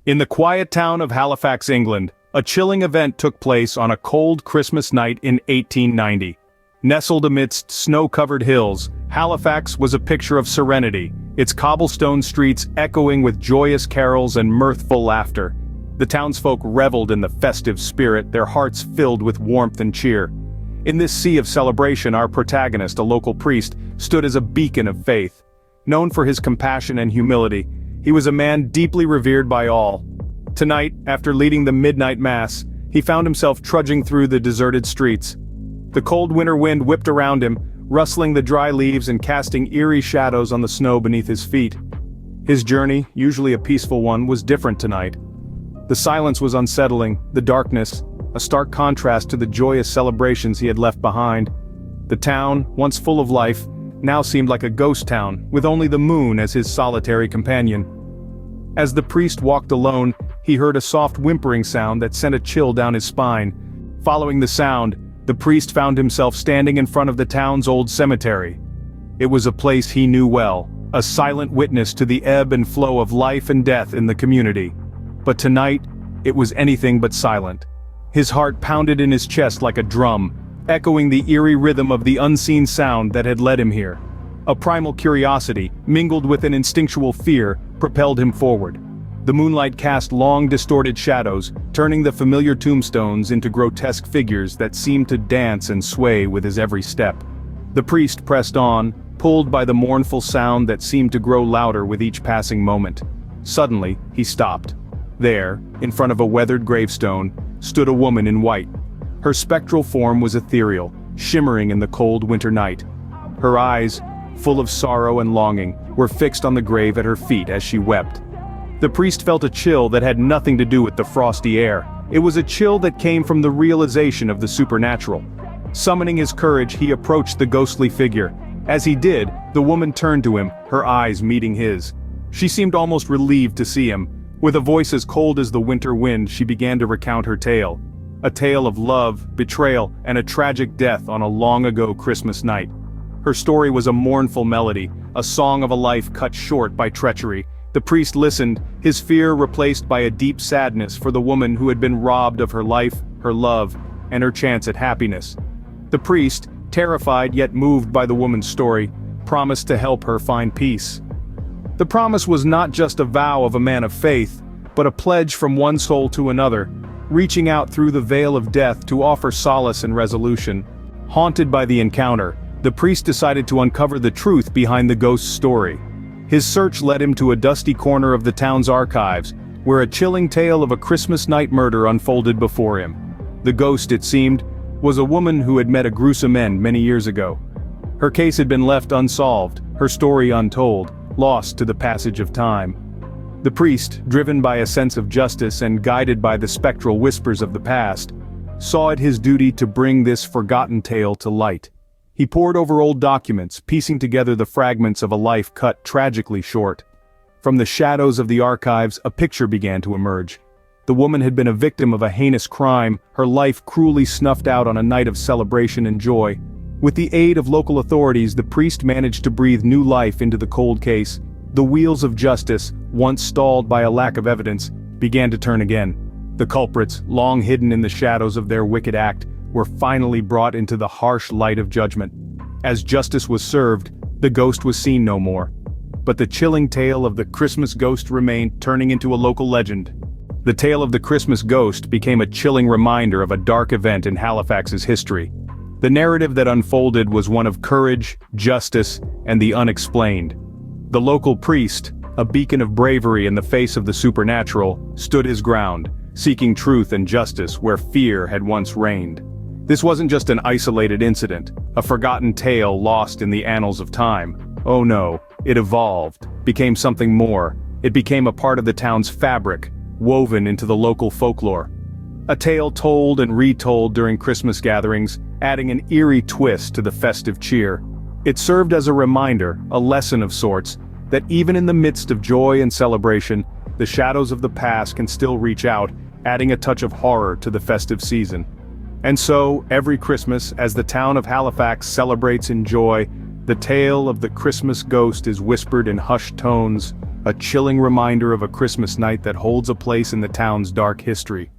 In the quiet town of Halifax, England, a chilling event took place on a cold Christmas night in 1890. Nestled amidst snow-covered hills, Halifax was a picture of serenity, its cobblestone streets echoing with joyous carols and mirthful laughter. The townsfolk reveled in the festive spirit, their hearts filled with warmth and cheer. In this sea of celebration, our protagonist, a local priest, stood as a beacon of faith. Known for his compassion and humility, he was a man deeply revered by all. Tonight, after leading the midnight mass, he found himself trudging through the deserted streets. The cold winter wind whipped around him, rustling the dry leaves and casting eerie shadows on the snow beneath his feet. His journey, usually a peaceful one, was different tonight. The silence was unsettling, the darkness, a stark contrast to the joyous celebrations he had left behind. The town, once full of life, now seemed like a ghost town, with only the moon as his solitary companion. As the priest walked alone, he heard a soft whimpering sound that sent a chill down his spine. Following the sound, the priest found himself standing in front of the town's old cemetery. It was a place he knew well, a silent witness to the ebb and flow of life and death in the community. But tonight, it was anything but silent. His heart pounded in his chest like a drum, echoing the eerie rhythm of the unseen sound that had led him here. A primal curiosity, mingled with an instinctual fear, propelled him forward. The moonlight cast long distorted shadows, turning the familiar tombstones into grotesque figures that seemed to dance and sway with his every step. The priest pressed on, pulled by the mournful sound that seemed to grow louder with each passing moment. Suddenly, he stopped. There, in front of a weathered gravestone, stood a woman in white. Her spectral form was ethereal, shimmering in the cold winter night. Her eyes, full of sorrow and longing, were fixed on the grave at her feet as she wept. The priest felt a chill that had nothing to do with the frosty air. It was a chill that came from the realization of the supernatural. Summoning his courage, he approached the ghostly figure. As he did, the woman turned to him, her eyes meeting his. She seemed almost relieved to see him. With a voice as cold as the winter wind, she began to recount her tale. A tale of love, betrayal, and a tragic death on a long-ago Christmas night. Her story was a mournful melody, a song of a life cut short by treachery. The priest listened, his fear replaced by a deep sadness for the woman who had been robbed of her life, her love, and her chance at happiness. The priest, terrified yet moved by the woman's story, promised to help her find peace. The promise was not just a vow of a man of faith, but a pledge from one soul to another, reaching out through the veil of death to offer solace and resolution. Haunted by the encounter, the priest decided to uncover the truth behind the ghost's story. His search led him to a dusty corner of the town's archives, where a chilling tale of a Christmas night murder unfolded before him. The ghost, it seemed, was a woman who had met a gruesome end many years ago. Her case had been left unsolved, her story untold, lost to the passage of time. The priest, driven by a sense of justice and guided by the spectral whispers of the past, saw it his duty to bring this forgotten tale to light. He pored over old documents, piecing together the fragments of a life cut tragically short. From the shadows of the archives, a picture began to emerge. The woman had been a victim of a heinous crime, her life cruelly snuffed out on a night of celebration and joy. With the aid of local authorities, the priest managed to breathe new life into the cold case. The wheels of justice, once stalled by a lack of evidence, began to turn again. The culprits, long hidden in the shadows of their wicked act, were finally brought into the harsh light of judgment. As justice was served, the ghost was seen no more. But the chilling tale of the Christmas ghost remained, turning into a local legend. The tale of the Christmas ghost became a chilling reminder of a dark event in Halifax's history. The narrative that unfolded was one of courage, justice, and the unexplained. The local priest, a beacon of bravery in the face of the supernatural, stood his ground, seeking truth and justice where fear had once reigned. This wasn't just an isolated incident, a forgotten tale lost in the annals of time. Oh no, it evolved, became something more. It became a part of the town's fabric, woven into the local folklore. A tale told and retold during Christmas gatherings, adding an eerie twist to the festive cheer. It served as a reminder, a lesson of sorts, that even in the midst of joy and celebration, the shadows of the past can still reach out, adding a touch of horror to the festive season. And so, every Christmas, as the town of Halifax celebrates in joy, the tale of the Christmas ghost is whispered in hushed tones, a chilling reminder of a Christmas night that holds a place in the town's dark history.